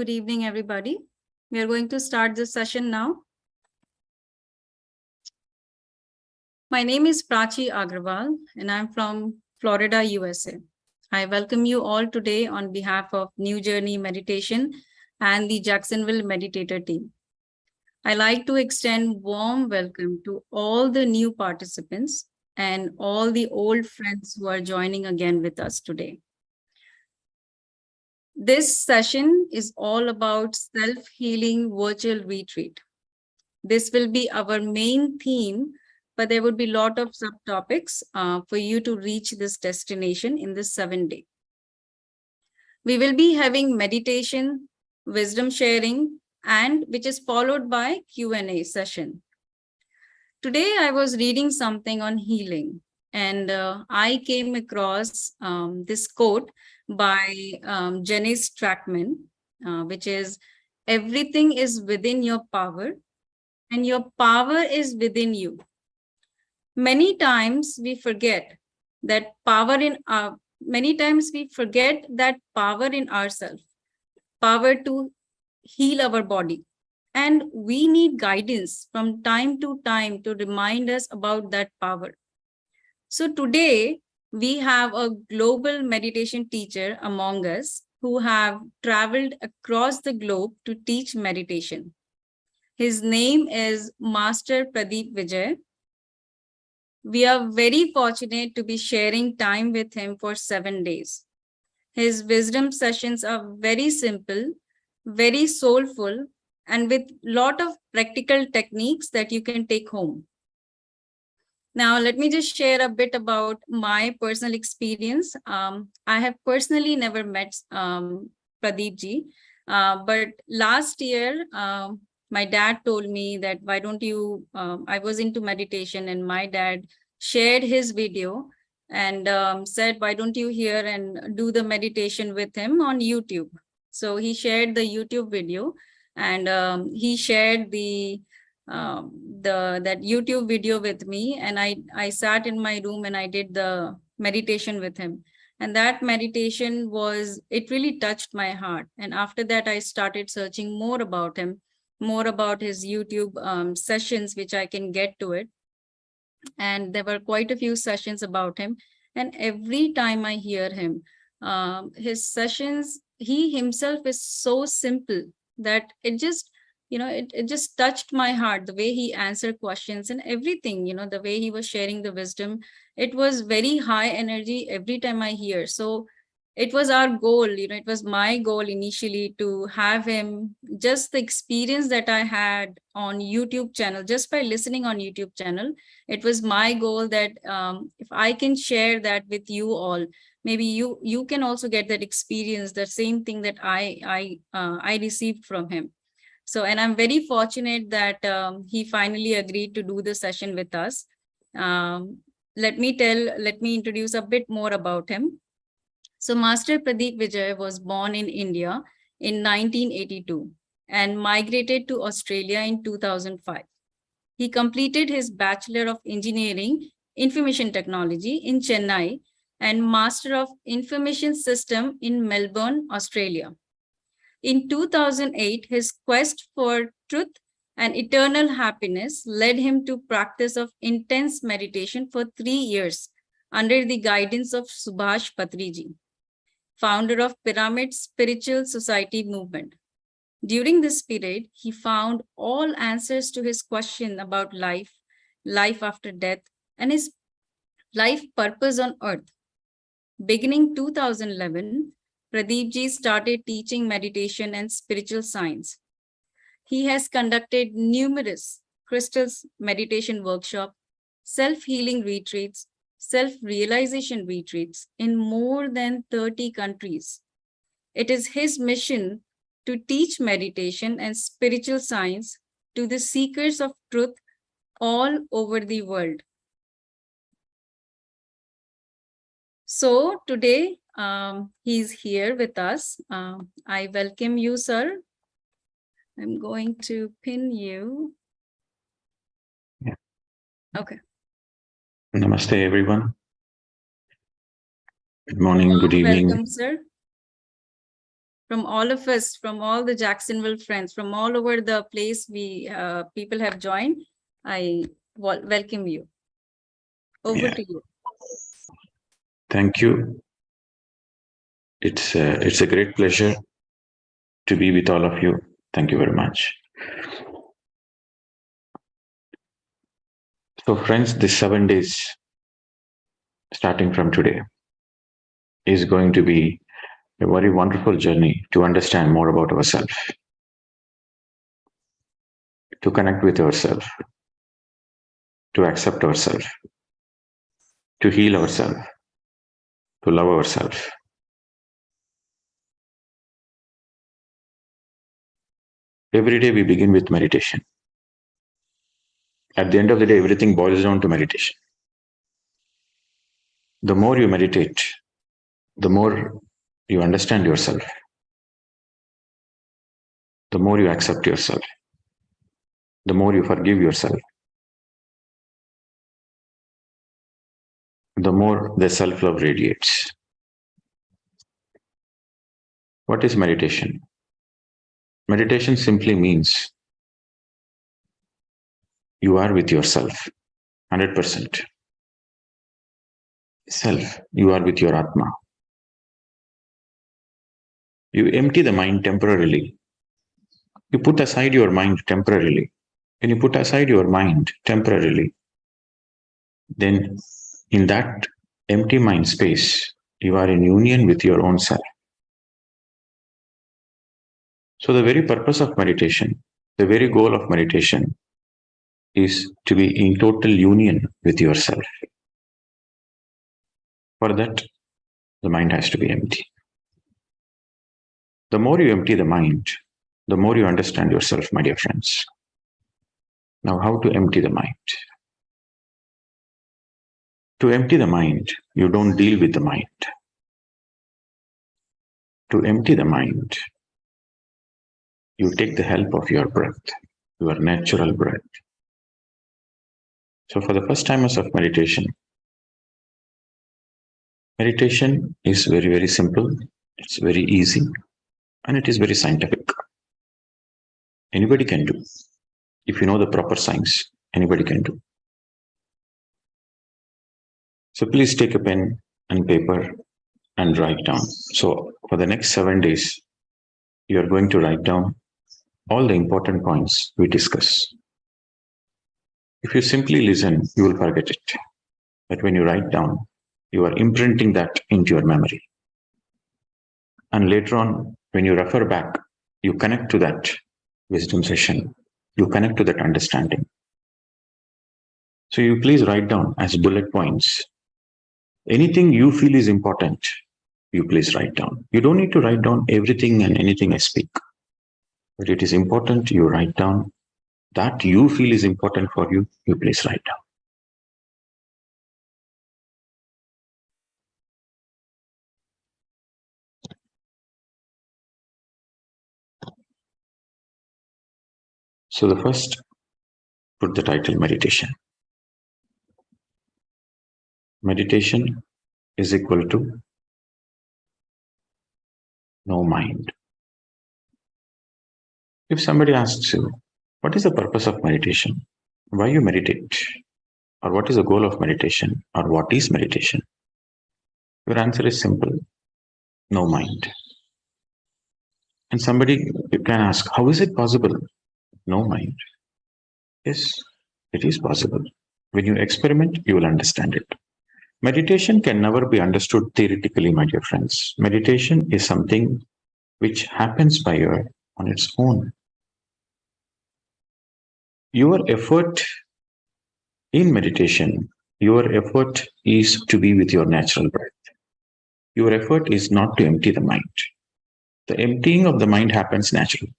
Good evening, everybody. We are going to start this session now. My name is Prachi Agrawal, and I'm from Florida, USA. I welcome you all today on behalf of New Journey Meditation and the Jacksonville Meditator team. I like to extend warm welcome to all the new participants and all the old friends who are joining again with us today. This session is all about self-healing virtual retreat. This will be our main theme, but there would be a lot of subtopics for you to reach this destination in this 7 day. We will be having meditation, wisdom sharing, and which is followed by Q&A session. Today, I was reading something on healing, and I came across this quote by Janice Trackman, which is, "Everything is within your power, and your power is within you." Many times we forget that power in ourselves, power to heal our body. And we need guidance from time to time to remind us about that power. So today we have a global meditation teacher among us who have traveled across the globe to teach meditation. His name is Master Pradeep Vijay. We are very fortunate to be sharing time with him for 7 days. His wisdom sessions are very simple, very soulful, and with a lot of practical techniques that you can take home. Now, let me just share a bit about my personal experience. I have personally never met Pradeep ji, but last year, my dad told me that, why don't you, I was into meditation and my dad shared his video and said, why don't you hear and do the meditation with him on YouTube? So he shared the YouTube video and he shared that YouTube video with me, and I sat in my room and I did the meditation with him. And that meditation it really touched my heart. And after that, I started searching more about him, more about his YouTube sessions, which I can get to it. And there were quite a few sessions about him. And every time I hear him, his sessions, he himself is so simple that it just, it just touched my heart, the way he answered questions and everything, the way he was sharing the wisdom. It was very high energy every time I hear. So it was our goal, it was my goal initially to have him, just the experience that I had on YouTube channel, just by listening on YouTube channel. It was my goal that if I can share that with you all, maybe you can also get that experience, the same thing that I received from him. So, and I'm very fortunate that he finally agreed to do the session with us. Let me introduce a bit more about him. So Master Pradeep Vijay was born in India in 1982 and migrated to Australia in 2005. He completed his Bachelor of Engineering Information Technology in Chennai and Master of Information System in Melbourne, Australia. In 2008, his quest for truth and eternal happiness led him to practice of intense meditation for 3 years under the guidance of Subhash Patriji, founder of Pyramid Spiritual Society movement. During this period, he found all answers to his question about life, life after death, and his life purpose on earth. Beginning 2011, Pradeep ji started teaching meditation and spiritual science. He has conducted numerous crystals meditation workshops, self-healing retreats, self-realization retreats in more than 30 countries. It is his mission to teach meditation and spiritual science to the seekers of truth all over the world. So today, he's here with us. I welcome you, sir. I'm going to pin you. Yeah. Okay. Namaste, everyone. Good morning, good evening. Welcome, sir. from all of us, from all the Jacksonville friends, from all over the place people have joined, I welcome you. Over to you. Thank you. It's a great pleasure to be with all of you. Thank you very much. So friends, this 7 days, starting from today, is going to be a very wonderful journey to understand more about ourselves, to connect with ourselves, to accept ourselves, to heal ourselves, to love ourselves. Every day we begin with meditation. At the end of the day, everything boils down to meditation. The more you meditate, the more you understand yourself, the more you accept yourself, the more you forgive yourself, the more the self-love radiates. What is meditation? Meditation simply means you are with yourself, 100%. Self, you are with your Atma. You empty the mind temporarily. You put aside your mind temporarily. When you put aside your mind temporarily, then in that empty mind space, you are in union with your own self. So the very purpose of meditation, the very goal of meditation is to be in total union with yourself. For that, the mind has to be empty. The more you empty the mind, the more you understand yourself, my dear friends. Now, how to empty the mind? To empty the mind, you don't deal with the mind. To empty the mind, you take the help of your breath, your natural breath. So for the first timers of meditation is very, very simple. It's very easy and it is very scientific. Anybody can do. If you know the proper science, anybody can do. So please take a pen and paper and write down. So for the next 7 days, you are going to write down all the important points we discuss. If you simply listen, you will forget it. But when you write down, you are imprinting that into your memory. And later on, when you refer back, you connect to that wisdom session. You connect to that understanding. So you please write down as bullet points. Anything you feel is important, you please write down. You don't need to write down everything and anything I speak. But it is important you write down that you feel is important for you, you please write down. So the first, put the title meditation. Meditation is equal to no mind. If somebody asks you, what is the purpose of meditation? Why you meditate? Or what is the goal of meditation? Or what is meditation? Your answer is simple, no mind. And somebody can ask, how is it possible? No mind. Yes, it is possible. When you experiment, you will understand it. Meditation can never be understood theoretically, my dear friends. Meditation is something which happens by you on its own. Your effort in meditation, your effort is to be with your natural breath. Your effort is not to empty the mind. The emptying of the mind happens naturally.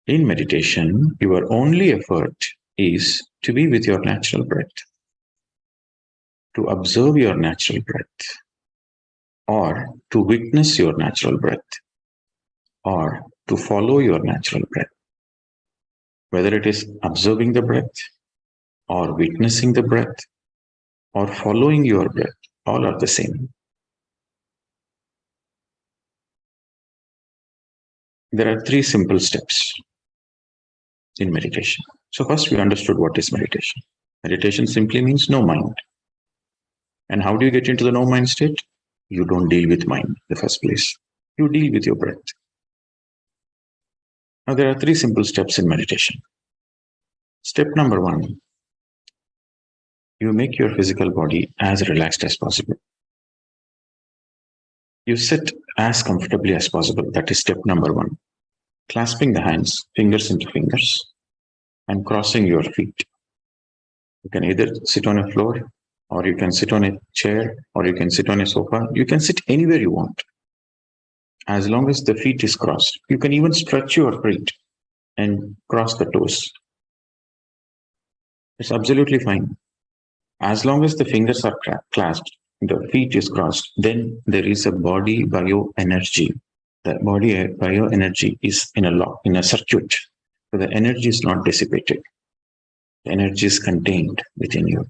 In meditation, your only effort is to be with your natural breath, to observe your natural breath, or to witness your natural breath, or to follow your natural breath. Whether it is observing the breath, or witnessing the breath, or following your breath, all are the same. there are three simple steps in meditation. So first we understood what is meditation. Meditation simply means no mind. And how do you get into the no mind state? You don't deal with mind in the first place. You deal with your breath. Now there are three simple steps in meditation. Step number one, you make your physical body as relaxed as possible. You sit as comfortably as possible. That is step number one. Clasping the hands, fingers into fingers, and crossing your feet. You can either sit on a floor, or you can sit on a chair, or you can sit on a sofa. You can sit anywhere you want. As long as the feet is crossed. You can even stretch your feet and cross the toes. It's absolutely fine. As long as the fingers are clasped, the feet is crossed, then there is a body bioenergy. The body bioenergy is in a circuit. So the energy is not dissipated. The energy is contained within you.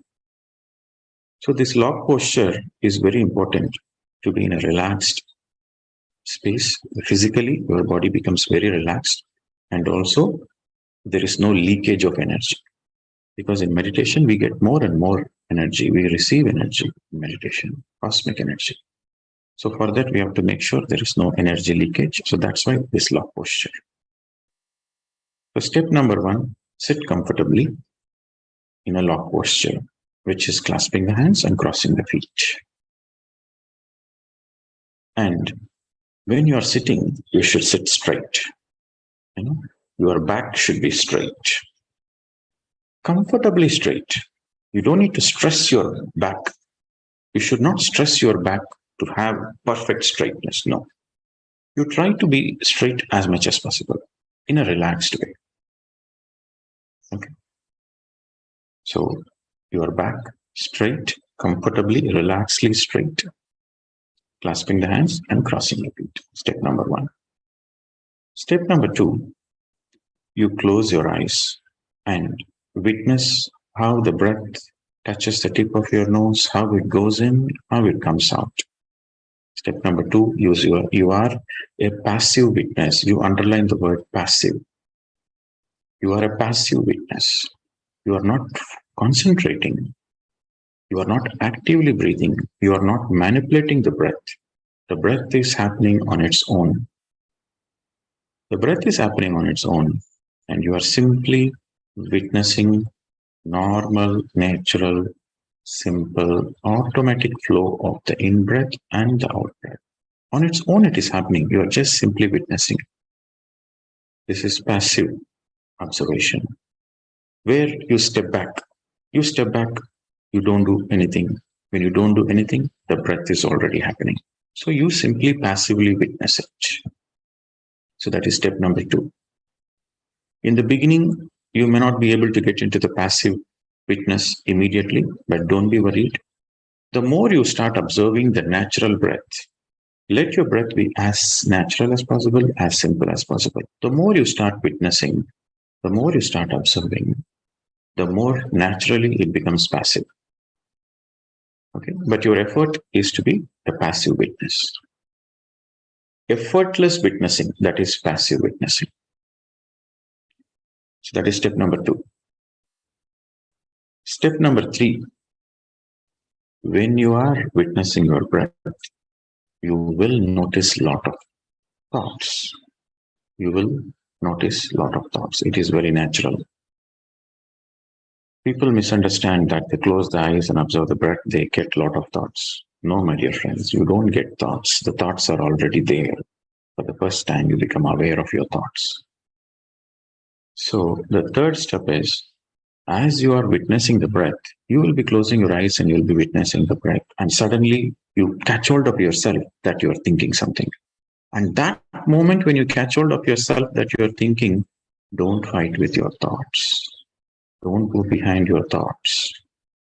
So this lock posture is very important to be in a relaxed space. Physically, your body becomes very relaxed, and also there is no leakage of energy. Because in meditation, we get more and more energy. We receive energy in meditation, cosmic energy. So for that, we have to make sure there is no energy leakage. So that's why this lock posture. So step number one, sit comfortably in a lock posture, which is clasping the hands and crossing the feet. And when you are sitting, you should sit straight. Your back should be straight. Comfortably straight. You don't need to stress your back. You should not stress your back to have perfect straightness. No. You try to be straight as much as possible in a relaxed way. Okay. So your back straight, comfortably, relaxedly straight, clasping the hands and crossing your feet. Step number one. Step number two, you close your eyes and witness how the breath touches the tip of your nose, how it goes in, how it comes out. Step number two, you are a passive witness. You underline the word passive. You are a passive witness. You are not concentrating. You are not actively breathing. You are not manipulating the breath. The breath is happening on its own. The breath is happening on its own, and you are simply witnessing normal, natural, simple, automatic flow of the in-breath and the out-breath. On its own, it is happening. You are just simply witnessing. This is passive observation, where you step back. You step back, you don't do anything. When you don't do anything, the breath is already happening. So you simply passively witness it. So that is step number two. In the beginning, you may not be able to get into the passive witness immediately, but don't be worried. The more you start observing the natural breath, let your breath be as natural as possible, as simple as possible. The more you start witnessing, the more you start observing, the more naturally it becomes passive. Okay, but your effort is to be a passive witness. Effortless witnessing, that is passive witnessing. So that is step number two. Step number three, when you are witnessing your breath, you will notice a lot of thoughts. You will notice a lot of thoughts. It is very natural. People misunderstand that they close the eyes and observe the breath, they get a lot of thoughts. No, my dear friends, you don't get thoughts. The thoughts are already there. For the first time, you become aware of your thoughts. So the third step is, as you are witnessing the breath, you will be closing your eyes and you'll be witnessing the breath. And suddenly you catch hold of yourself that you're thinking something. And that moment when you catch hold of yourself that you're thinking, don't fight with your thoughts. Don't go behind your thoughts.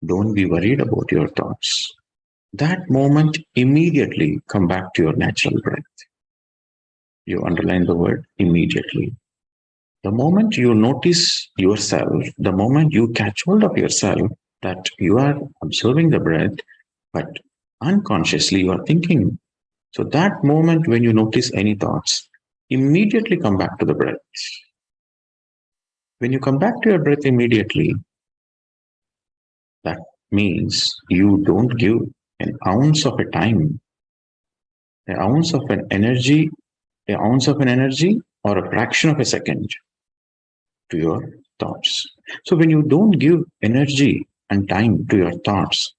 Don't be worried about your thoughts. That moment, immediately come back to your natural breath. You underline the word immediately. The moment you notice yourself, the moment you catch hold of yourself that you are observing the breath, but unconsciously you are thinking. So that moment when you notice any thoughts, immediately come back to the breath. When you come back to your breath immediately, that means you don't give an ounce of a time, an ounce of an energy, or a fraction of a second to your thoughts. So when you don't give energy and time to your thoughts,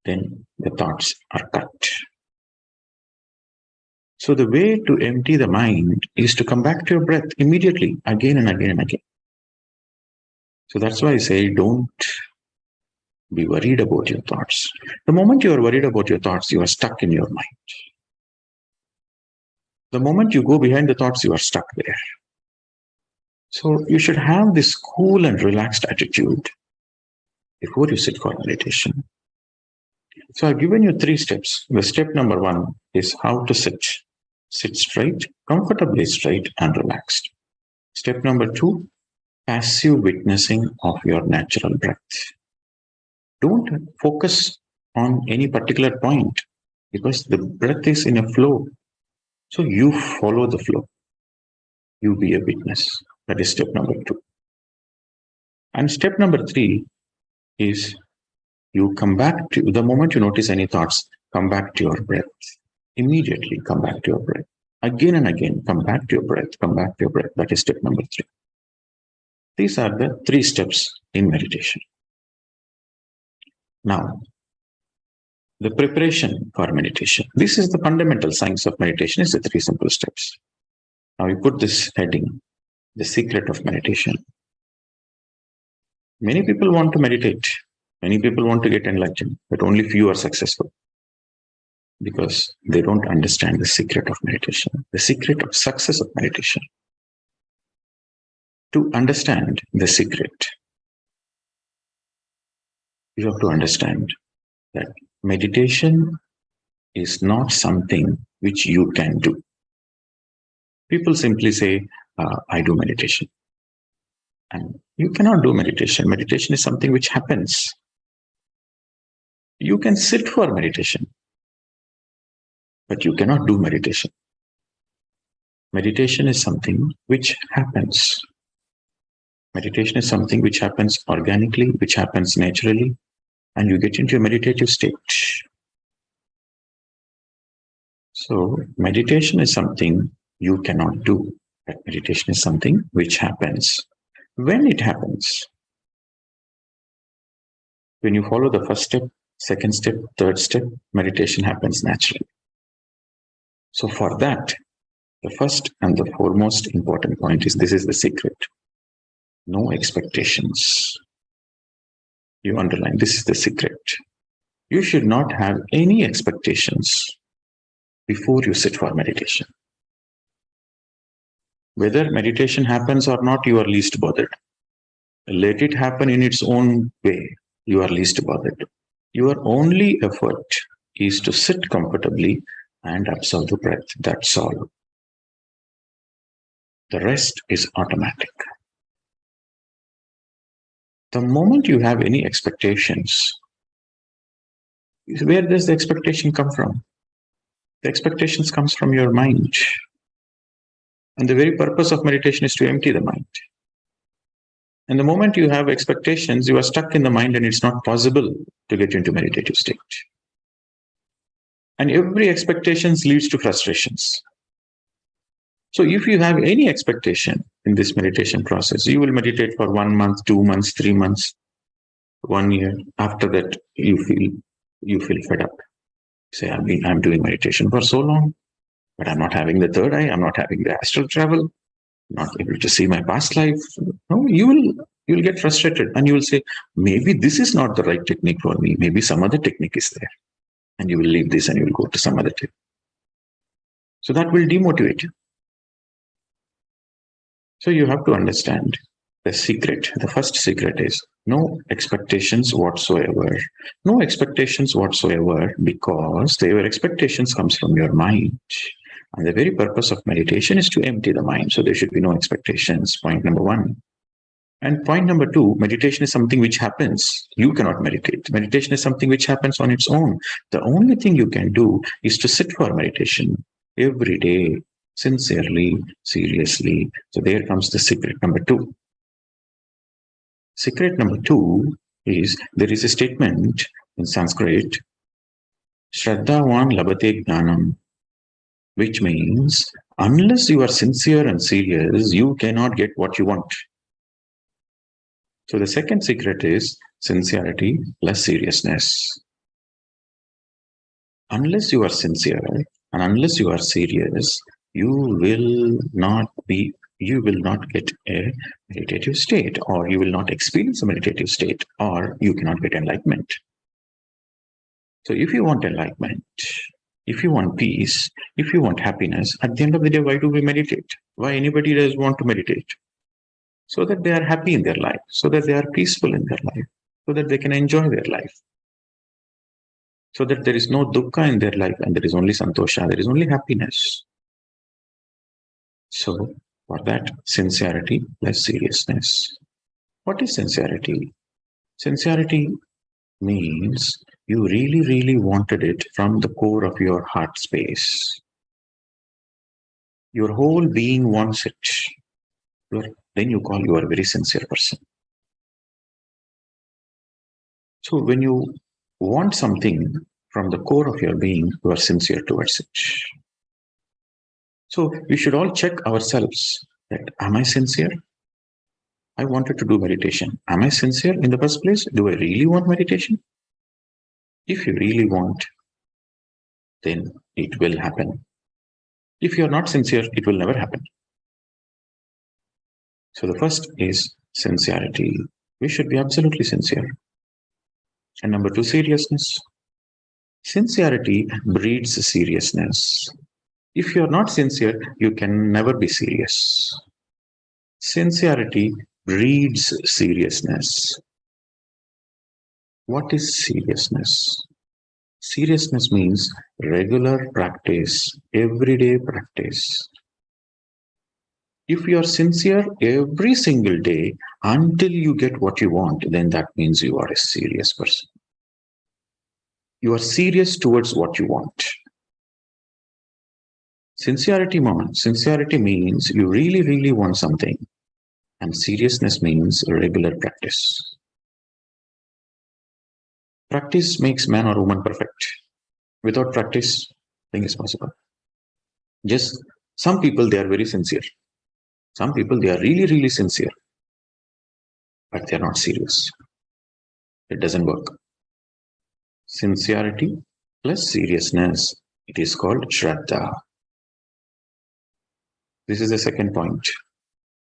then the thoughts are cut. So the way to empty the mind is to come back to your breath immediately, again and again and again. So that's why I say don't be worried about your thoughts. The moment you are worried about your thoughts, you are stuck in your mind. The moment you go behind the thoughts, you are stuck there. So you should have this cool and relaxed attitude before you sit for meditation. So I've given you 3 steps. The step number 1 is how to sit. Sit straight, comfortably straight and relaxed. Step number 2, passive witnessing of your natural breath. Don't focus on any particular point because the breath is in a flow. So you follow the flow. You be a witness. That is step number 2. And step number 3 is you come back to, the moment you notice any thoughts, come back to your breath. Immediately come back to your breath. Again and again, come back to your breath, come back to your breath. That is step number 3. These are the 3 steps in meditation. Now, the preparation for meditation. This is the fundamental science of meditation, is the 3 simple steps. Now we put this heading, the secret of meditation. Many people want to meditate. Many people want to get enlightened, but only few are successful because they don't understand the secret of meditation, the secret of success of meditation. To understand the secret, you have to understand that meditation is not something which you can do. People simply say, I do meditation. And you cannot do meditation. Meditation is something which happens. You can sit for meditation, but you cannot do meditation. Meditation is something which happens. Meditation is something which happens organically, which happens naturally, and you get into a meditative state. So meditation is something you cannot do. But meditation is something which happens. When it happens, when you follow the first step, second step, third step, meditation happens naturally. So for that, the first and the foremost important point is, this is the secret. No expectations. You underline, this is the secret. You should not have any expectations before you sit for meditation. Whether meditation happens or not, you are least bothered. Let it happen in its own way. You are least bothered. Your only effort is to sit comfortably and observe the breath. That's all. The rest is automatic. The moment you have any expectations, where does the expectation come from? The expectations comes from your mind. And the very purpose of meditation is to empty the mind. And the moment you have expectations, you are stuck in the mind and it's not possible to get into meditative state. And every expectation leads to frustrations. So if you have any expectation in this meditation process, you will meditate for 1 month, 2 months, 3 months, 1 year. After that, you feel fed up. Say, I'm doing meditation for so long, but I'm not having the third eye. I'm not having the astral travel. Not able to see my past life. No, you'll get frustrated and you will say, maybe this is not the right technique for me. Maybe some other technique is there. And you will leave this and you will go to some other technique. So that will demotivate you. So you have to understand the secret. The first secret is no expectations whatsoever. No expectations whatsoever, because your expectations comes from your mind. And the very purpose of meditation is to empty the mind. So there should be no expectations. Point number 1. And point number 2, meditation is something which happens. You cannot meditate. Meditation is something which happens on its own. The only thing you can do is to sit for meditation every day, sincerely, seriously. So there comes the secret number 2. Secret number 2 is there is a statement in Sanskrit, Shraddhavan labate jnanam, which means unless you are sincere and serious, you cannot get what you want. So the second secret is sincerity plus seriousness. Unless you are sincere and unless you are serious, you will not get a meditative state, or you will not experience a meditative state, or you cannot get enlightenment. So if you want enlightenment, if you want peace, if you want happiness, at the end of the day, why do we meditate? Why anybody does want to meditate? So that they are happy in their life, so that they are peaceful in their life, so that they can enjoy their life, so that there is no dukkha in their life and there is only santosha, there is only happiness. So for that, sincerity plus seriousness. What is sincerity? Sincerity means you really, really wanted it from the core of your heart space. Your whole being wants it. Then you call you are a very sincere person. So when you want something from the core of your being, you are sincere towards it. So we should all check ourselves that, am I sincere? I wanted to do meditation. Am I sincere in the first place? Do I really want meditation? If you really want, then it will happen. If you are not sincere, it will never happen. So the first is sincerity. We should be absolutely sincere. And number 2, seriousness. Sincerity breeds seriousness. If you are not sincere, you can never be serious. Sincerity breeds seriousness. What is seriousness? Seriousness means regular practice, everyday practice. If you are sincere every single day until you get what you want, then that means you are a serious person. You are serious towards what you want. Sincerity means you really, really want something. And seriousness means regular practice. Practice makes man or woman perfect. Without practice, nothing is possible. Just some people, they are very sincere. Some people, they are really, really sincere. But they are not serious. It doesn't work. Sincerity plus seriousness. It is called Shraddha. This is the second point.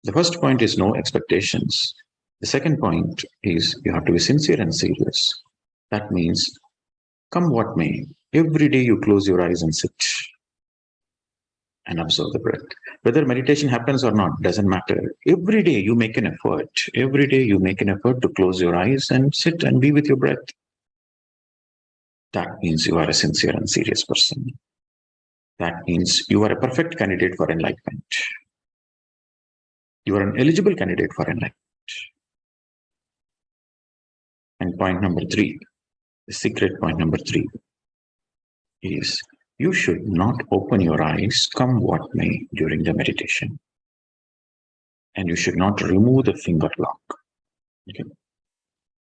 The first point is no expectations. The second point is you have to be sincere and serious. That means, come what may, every day you close your eyes and sit and observe the breath. Whether meditation happens or not, doesn't matter. Every day you make an effort. Every day you make an effort to close your eyes and sit and be with your breath. That means you are a sincere and serious person. That means you are a perfect candidate for enlightenment. You are an eligible candidate for enlightenment. And point number 3, the secret point number 3 is you should not open your eyes come what may during the meditation. And you should not remove the finger lock. Okay.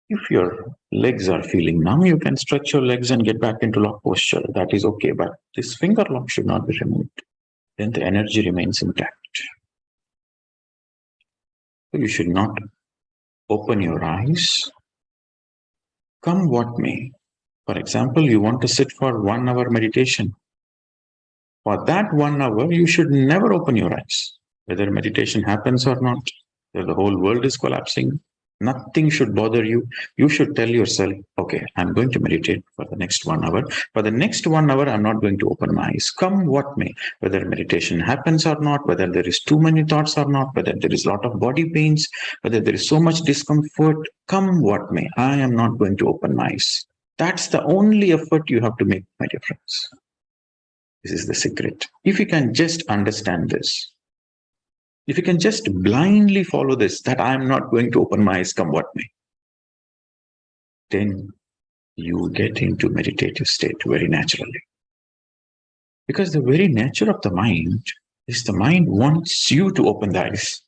If your legs are feeling numb, you can stretch your legs and get back into lock posture. That is okay, but this finger lock should not be removed. Then the energy remains intact. So you should not open your eyes come what may. For example, you want to sit for 1 hour meditation. For that 1 hour, you should never open your eyes. Whether meditation happens or not, whether the whole world is collapsing, nothing should bother you. You should tell yourself, okay, I'm going to meditate for the next 1 hour. For the next 1 hour, I'm not going to open my eyes. Come what may, whether meditation happens or not, whether there is too many thoughts or not, whether there is a lot of body pains, whether there is so much discomfort, come what may, I am not going to open my eyes. That's the only effort you have to make, my dear friends. This is the secret. If you can just understand this, if you can just blindly follow this, that I am not going to open my eyes come what may, then you get into meditative state very naturally. Because the very nature of the mind is the mind wants you to open the eyes.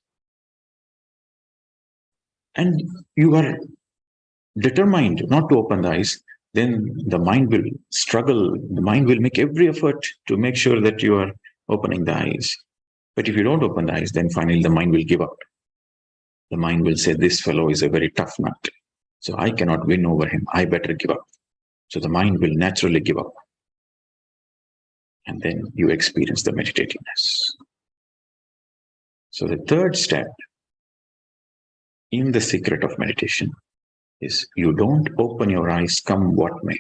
And you are determined not to open the eyes, then the mind will struggle. The mind will make every effort to make sure that you are opening the eyes. But if you don't open the eyes, then finally the mind will give up. The mind will say, this fellow is a very tough nut, so I cannot win over him. I better give up. So the mind will naturally give up. And then you experience the meditativeness. So the third step in the secret of meditation is you don't open your eyes come what may.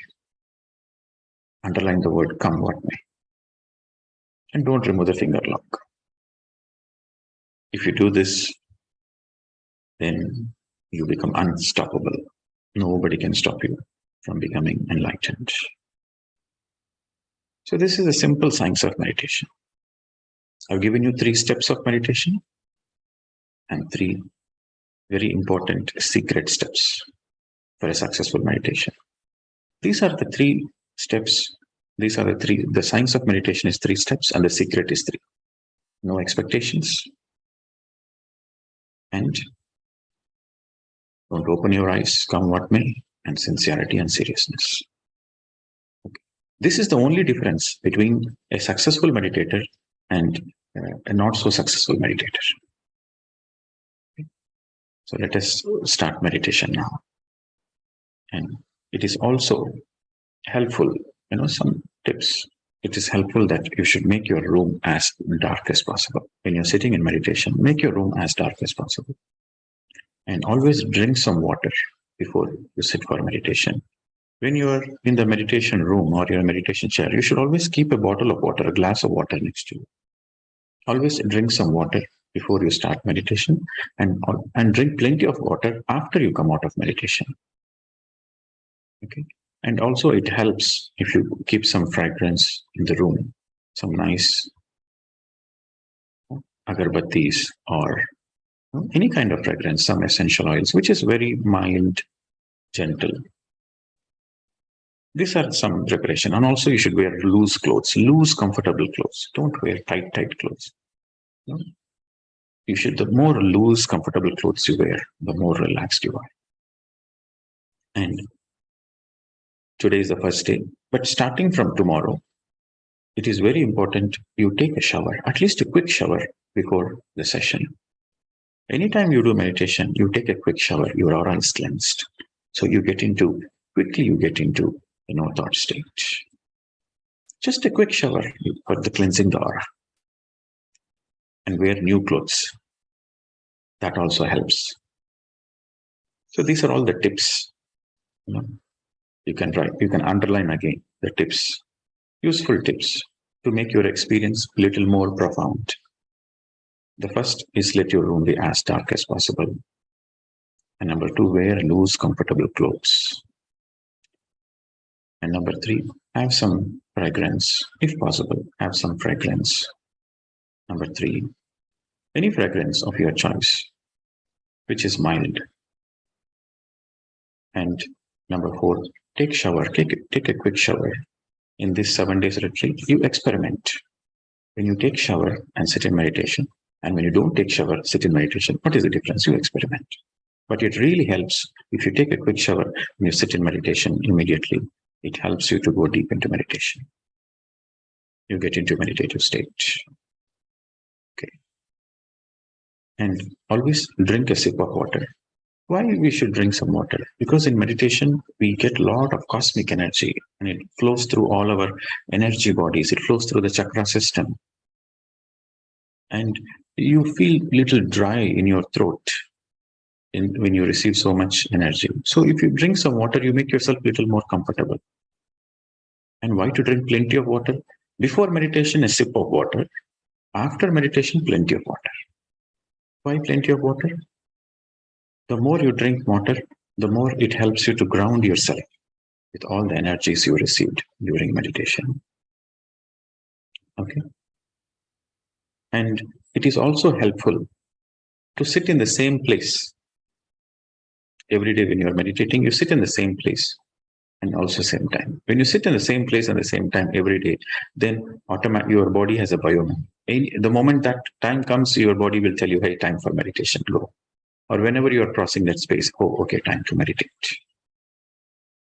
Underline the word come what may. And don't remove the finger lock. If you do this, then you become unstoppable. Nobody can stop you from becoming enlightened. So this is a simple science of meditation. I've given you 3 steps of meditation and 3 very important secret steps for a successful meditation. These are the 3 steps. These are the science of meditation is 3 steps and the secret is 3. No expectations. And don't open your eyes, come what may, and sincerity and seriousness. Okay. This is the only difference between a successful meditator and a not so successful meditator. Okay. So let us start meditation now. And it is also helpful, some tips. It is helpful that you should make your room as dark as possible. When you're sitting in meditation, make your room as dark as possible. And always drink some water before you sit for meditation. When you are in the meditation room or your meditation chair, you should always keep a bottle of water, a glass of water next to you. Always drink some water before you start meditation and drink plenty of water after you come out of meditation. Okay. And also it helps if you keep some fragrance in the room, some nice agarbattis or any kind of fragrance, some essential oils, which is very mild, gentle. These are some preparation. And also you should wear loose clothes, loose, comfortable clothes. Don't wear tight clothes. You should, the more loose, comfortable clothes you wear, the more relaxed you are. And today is the first day. But starting from tomorrow, it is very important you take a shower, at least a quick shower before the session. Anytime you do meditation, you take a quick shower, your aura is cleansed. So you get into the no thought state. Just a quick shower for the cleansing the aura. And wear new clothes. That also helps. So these are all the tips. You can write, you can underline again the tips, useful tips to make your experience a little more profound. The first is let your room be as dark as possible. And number 2, wear loose, comfortable clothes. And number 3, have some fragrance. If possible, have some fragrance. Number 3, any fragrance of your choice, which is mild. And number 4, take a quick shower. In this 7 days retreat, you experiment. When you take shower and sit in meditation, and when you don't take shower, sit in meditation, what is the difference? You experiment. But it really helps if you take a quick shower and you sit in meditation immediately. It helps you to go deep into meditation. You get into meditative state. Okay. And always drink a sip of water. Why we should drink some water? Because in meditation, we get a lot of cosmic energy and it flows through all our energy bodies. It flows through the chakra system. And you feel a little dry in your throat when you receive so much energy. So if you drink some water, you make yourself a little more comfortable. And why to drink plenty of water? Before meditation, a sip of water. After meditation, plenty of water. Why plenty of water? The more you drink water, the more it helps you to ground yourself with all the energies you received during meditation. Okay. And it is also helpful to sit in the same place. Every day when you are meditating, you sit in the same place and also same time. When you sit in the same place and the same time every day, then automatically your body has a biomemory. The moment that time comes, your body will tell you, hey, time for meditation, go. Or whenever you are crossing that space, oh, okay, time to meditate.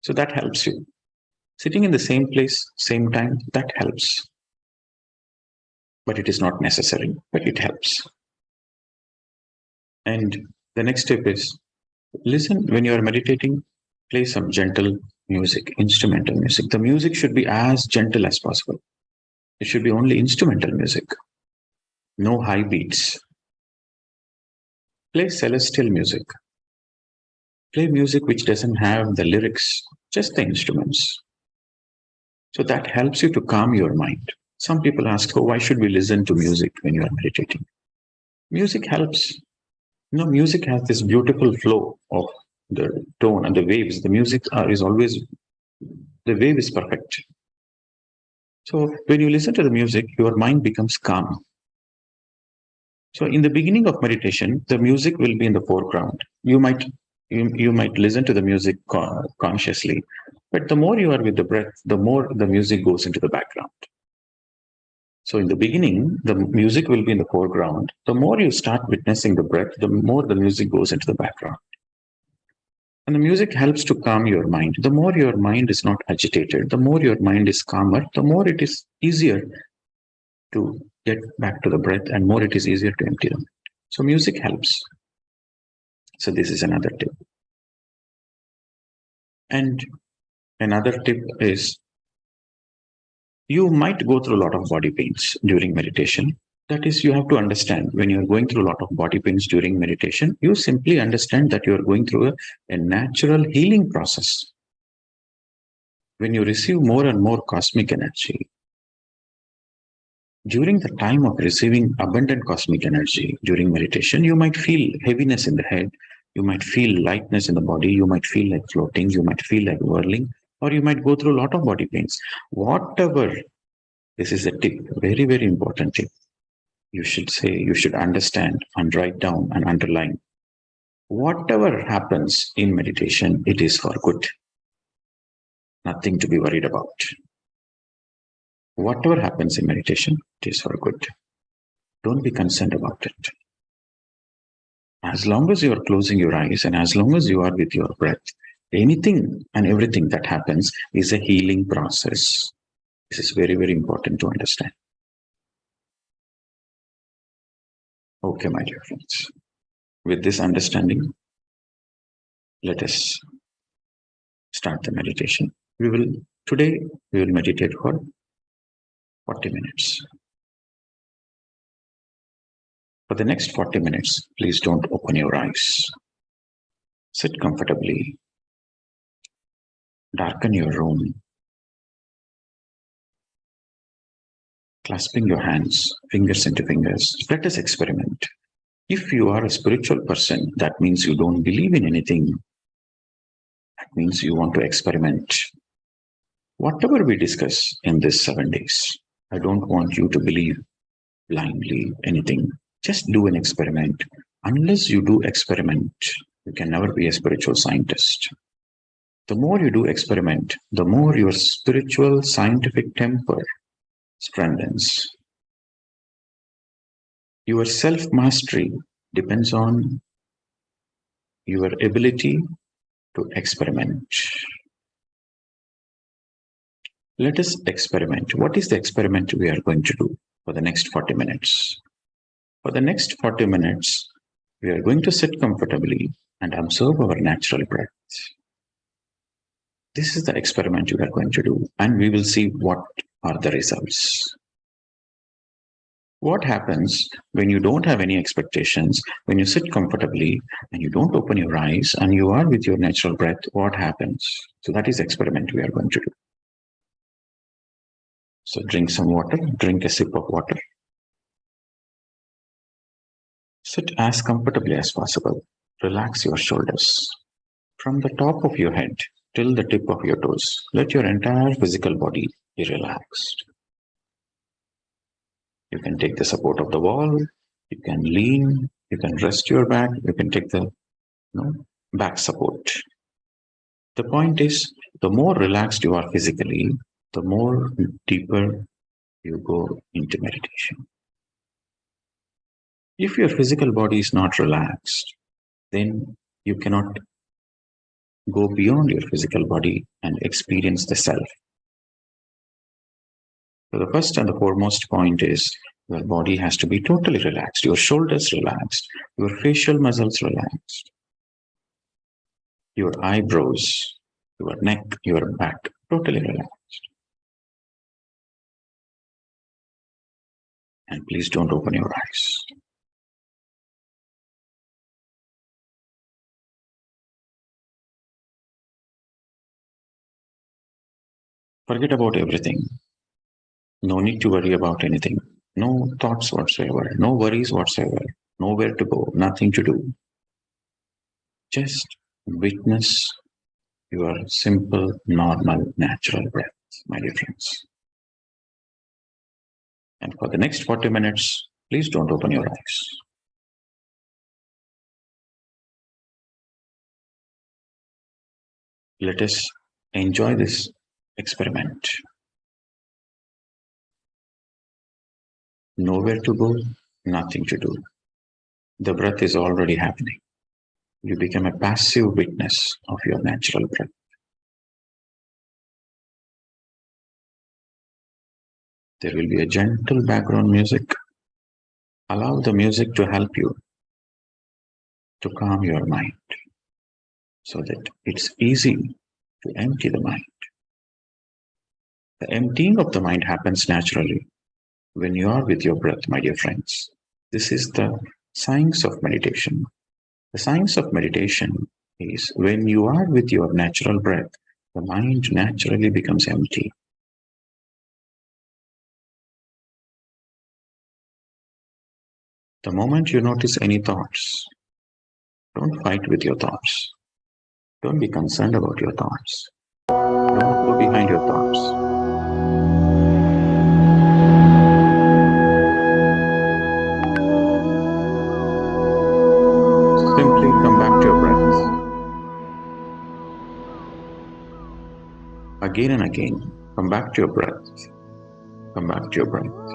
So that helps you. Sitting in the same place, same time, that helps. But it is not necessary, but it helps. And the next step is listen when you are meditating, play some gentle music, instrumental music. The music should be as gentle as possible. It should be only instrumental music, no high beats. Play celestial music. Play music which doesn't have the lyrics, just the instruments. So that helps you to calm your mind. Some people ask, oh, why should we listen to music when you are meditating? Music helps. Music has this beautiful flow of the tone and the waves. The music is always, the wave is perfect. So when you listen to the music, your mind becomes calm. So in the beginning of meditation, the music will be in the foreground. You might listen to the music consciously, but the more you are with the breath, the more the music goes into the background. So in the beginning, the music will be in the foreground. The more you start witnessing the breath, the more the music goes into the background. And the music helps to calm your mind. The more your mind is not agitated, the more your mind is calmer, the more it is easier to get back to the breath and more it is easier to empty them. So music helps. So this is another tip. And another tip is you might go through a lot of body pains during meditation. That is, you have to understand when you're going through a lot of body pains during meditation, you simply understand that you're going through a natural healing process. When you receive more and more cosmic energy, during the time of receiving abundant cosmic energy during meditation, you might feel heaviness in the head, you might feel lightness in the body, you might feel like floating, you might feel like whirling, or you might go through a lot of body pains. Whatever, this is a tip, very, very important tip. You should understand and write down and underline. Whatever happens in meditation, it is for good. Nothing to be worried about. Whatever happens in meditation, it is for good. Don't be concerned about it. As long as you are closing your eyes and as long as you are with your breath, anything and everything that happens is a healing process. This is very, very important to understand. Okay, my dear friends. With this understanding, let us start the meditation. Today we will meditate for 40 minutes. For the next 40 minutes, please don't open your eyes. Sit comfortably. Darken your room. Clasping your hands, fingers into fingers. Let us experiment. If you are a spiritual person, that means you don't believe in anything. That means you want to experiment. Whatever we discuss in these 7 days, I don't want you to believe blindly anything. Just do an experiment. Unless you do experiment, you can never be a spiritual scientist. The more you do experiment, the more your spiritual scientific temper strengthens. Your self-mastery depends on your ability to experiment. Let us experiment. What is the experiment we are going to do for the next 40 minutes? For the next 40 minutes, we are going to sit comfortably and observe our natural breath. This is the experiment we are going to do, and we will see what are the results. What happens when you don't have any expectations, when you sit comfortably and you don't open your eyes and you are with your natural breath, what happens? So that is the experiment we are going to do. So drink some water, drink a sip of water. Sit as comfortably as possible. Relax your shoulders. From the top of your head till the tip of your toes, let your entire physical body be relaxed. You can take the support of the wall, you can lean, you can rest your back, you can take the back support. The point is, the more relaxed you are physically, the more deeper you go into meditation. If your physical body is not relaxed, then you cannot go beyond your physical body and experience the self. So the first and the foremost point is your body has to be totally relaxed, your shoulders relaxed, your facial muscles relaxed, your eyebrows, your neck, your back, totally relaxed. And please don't open your eyes. Forget about everything. No need to worry about anything. No thoughts whatsoever. No worries whatsoever. Nowhere to go. Nothing to do. Just witness your simple, normal, natural breath, my dear friends. And for the next 40 minutes, please don't open your eyes. Let us enjoy this experiment. Nowhere to go, nothing to do. The breath is already happening. You become a passive witness of your natural breath. There will be a gentle background music. Allow the music to help you to calm your mind so that it's easy to empty the mind. The emptying of the mind happens naturally when you are with your breath, my dear friends. This is the science of meditation. The science of meditation is when you are with your natural breath, the mind naturally becomes empty. The moment you notice any thoughts, don't fight with your thoughts. Don't be concerned about your thoughts. Don't go behind your thoughts. Simply come back to your breath. Again and again, come back to your breath. Come back to your breath.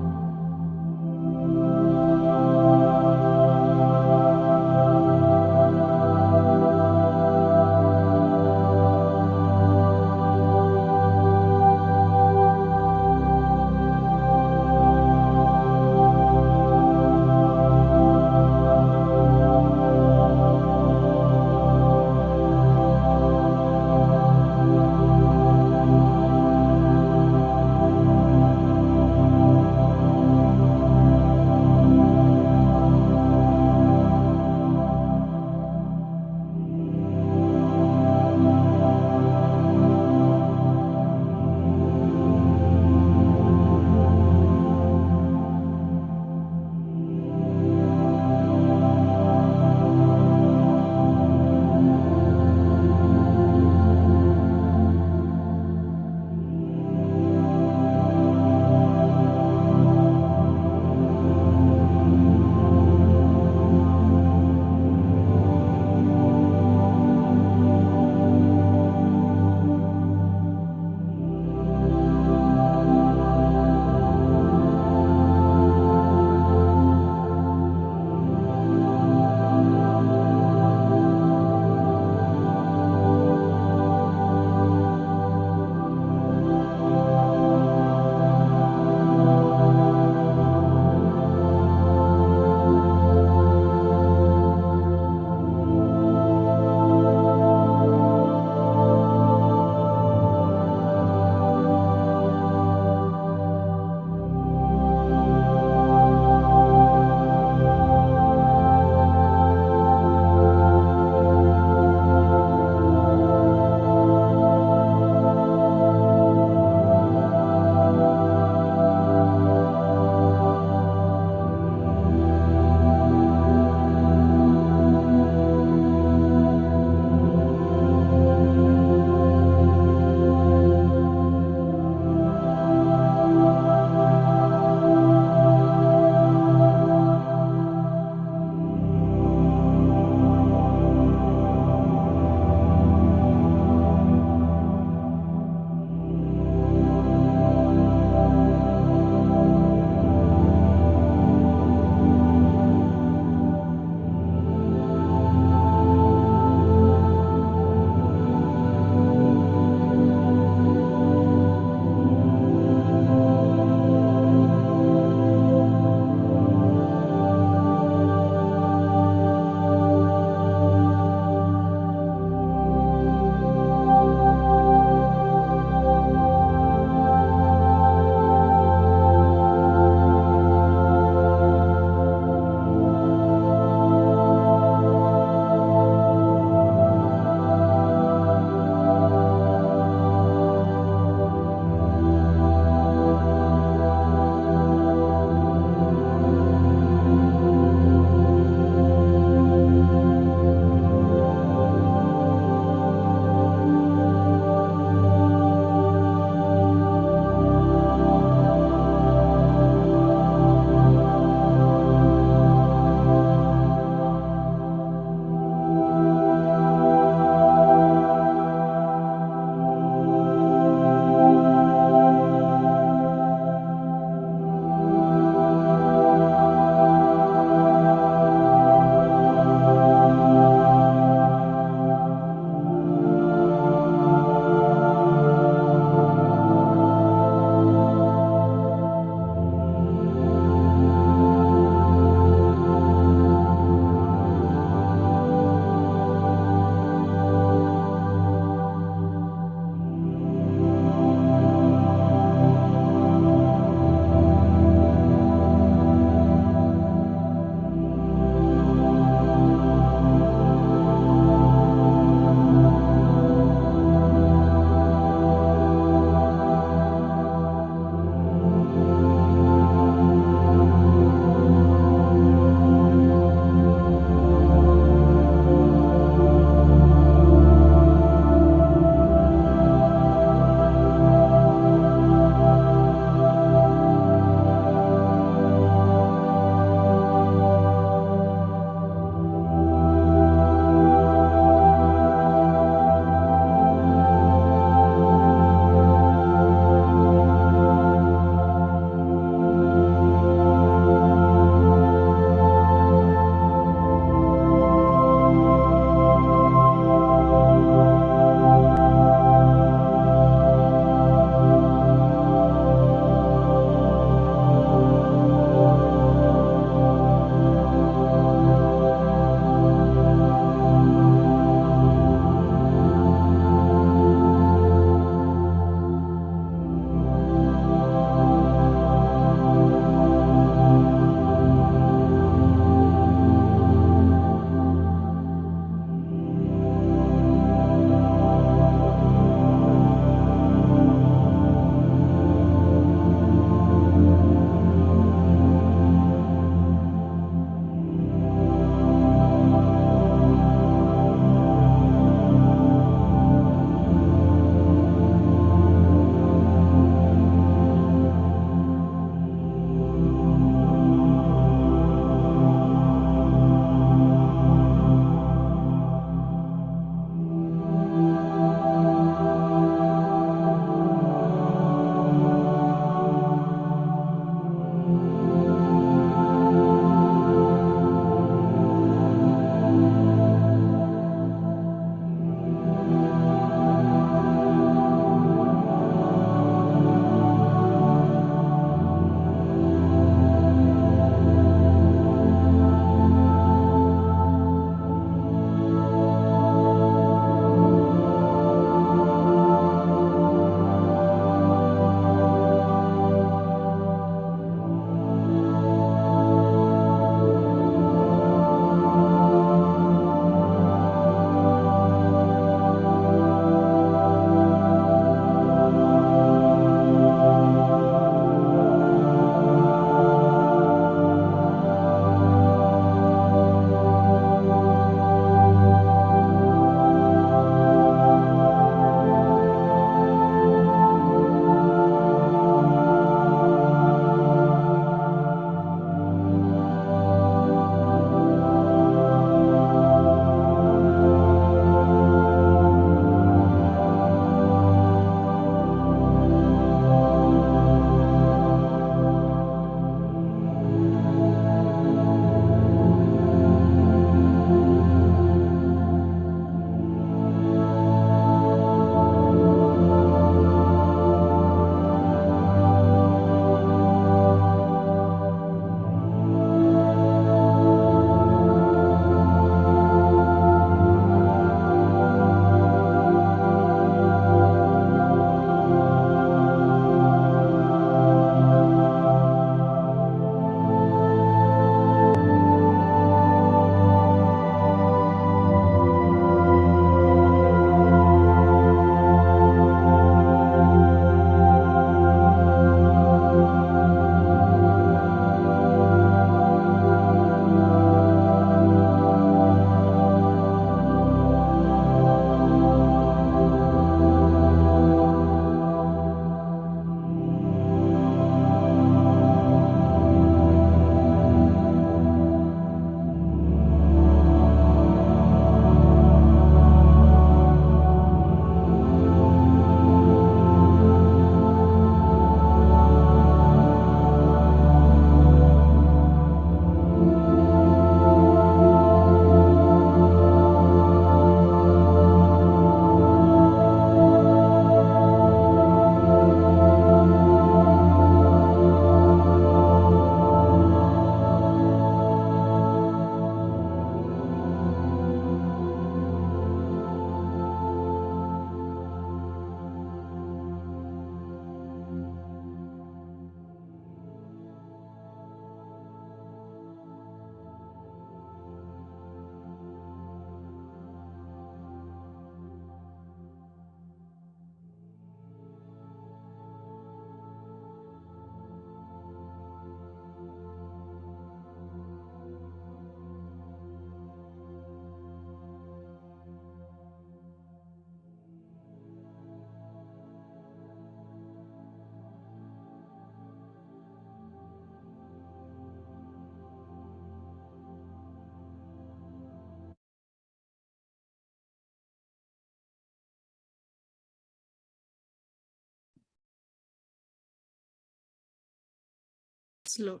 Slow.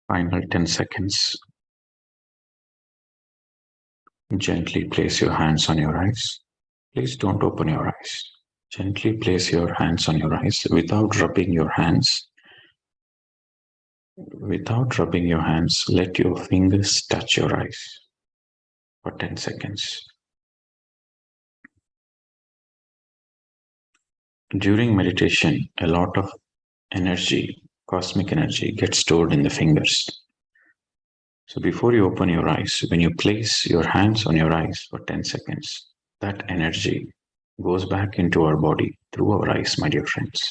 Final 10 seconds. Gently place your hands on your eyes. Please don't open your eyes. Gently place your hands on your eyes without rubbing your hands. Without rubbing your hands, let your fingers touch your eyes for 10 seconds. During meditation, a lot of energy, cosmic energy, gets stored in the fingers. So before you open your eyes, when you place your hands on your eyes for 10 seconds, that energy goes back into our body through our eyes, my dear friends.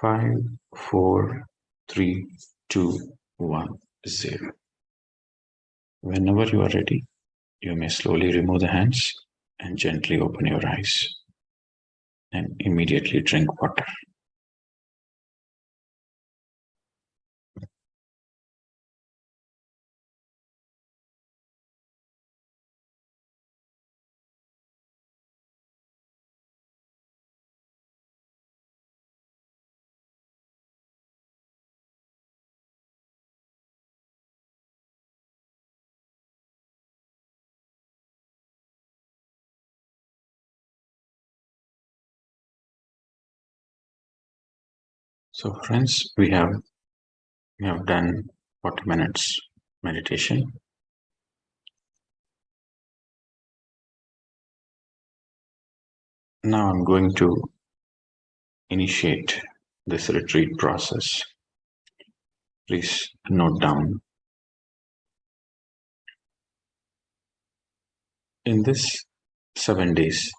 5, 4, 3, 2, 1, 0. Whenever you are ready, you may slowly remove the hands and gently open your eyes and immediately drink water. So friends, we have done 40 minutes meditation. Now I'm going to initiate this retreat process. Please note down. In this 7 days,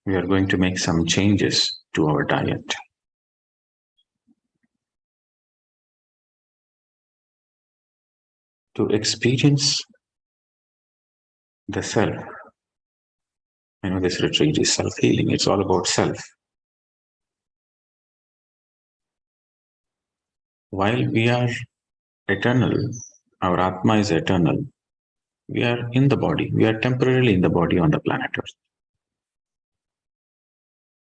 we are going to make some changes to our diet. To experience the self, this retreat is self-healing. It's all about self. While we are eternal, our Atma is eternal. We are in the body. We are temporarily in the body on the planet Earth.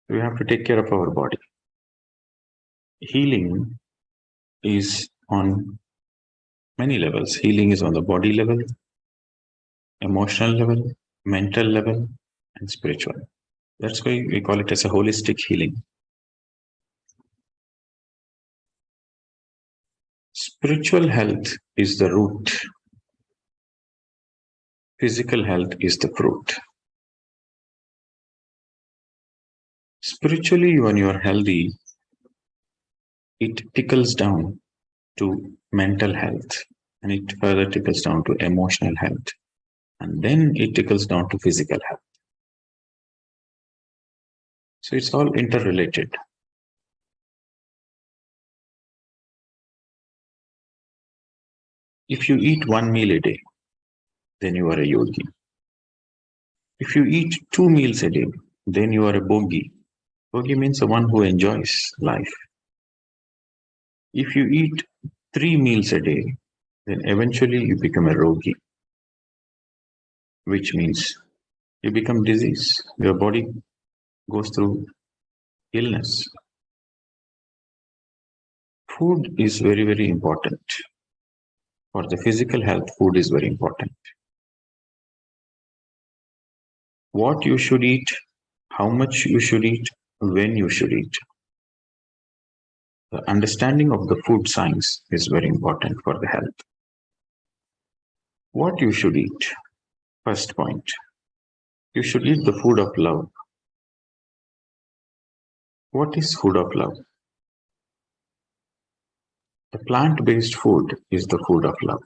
We have to take care of our body. Healing is on many levels. Healing is on the body level, emotional level, mental level, and spiritual. That's why we call it as a holistic healing. Spiritual health is the root. Physical health is the fruit. Spiritually, when you are healthy, it trickles down to mental health, and it further trickles down to emotional health, and then it trickles down to physical health. So it's all interrelated. If you eat one meal a day, then you are a yogi. If you eat 2 meals a day, then you are a bogi. Bogi means the one who enjoys life. If you eat 3 meals a day, then eventually you become a rogi, which means you become disease. Your body goes through illness. Food is very, very important. For the physical health, food is very important. What you should eat, how much you should eat, when you should eat. The understanding of the food science is very important for the health. What you should eat. First point. You should eat the food of love. What is food of love? The plant-based food is the food of love.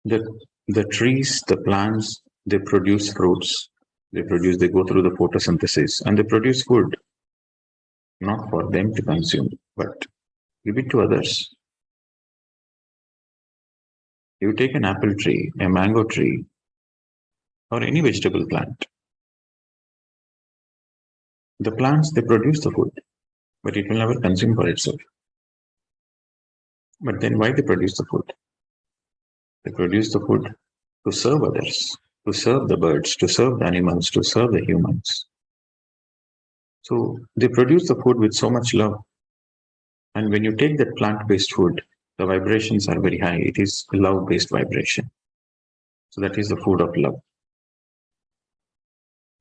The trees, the plants, they produce fruits. They go through the photosynthesis and they produce food. Not for them to consume, but give it to others. You take an apple tree, a mango tree, or any vegetable plant. The plants, they produce the food, but it will never consume for itself. But then why they produce the food? They produce the food to serve others, to serve the birds, to serve the animals, to serve the humans. So they produce the food with so much love. And when you take that plant-based food, the vibrations are very high. It is love-based vibration. So that is the food of love.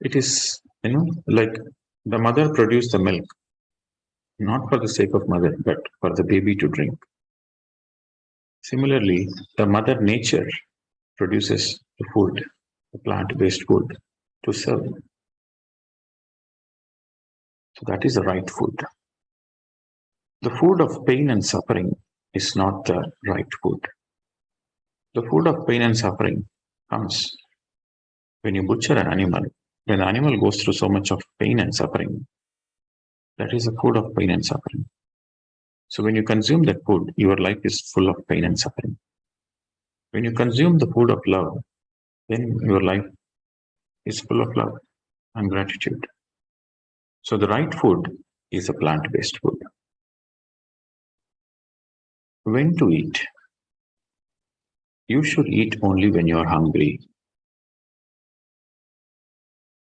It is, like the mother produced the milk, not for the sake of mother, but for the baby to drink. Similarly, the mother nature produces the food, the plant-based food to serve. So that is the right food. The food of pain and suffering is not the right food. The food of pain and suffering comes when you butcher an animal. When the animal goes through so much of pain and suffering, that is the food of pain and suffering. So when you consume that food, your life is full of pain and suffering. When you consume the food of love, then your life is full of love and gratitude. So the right food is a plant-based food. When to eat? You should eat only when you are hungry.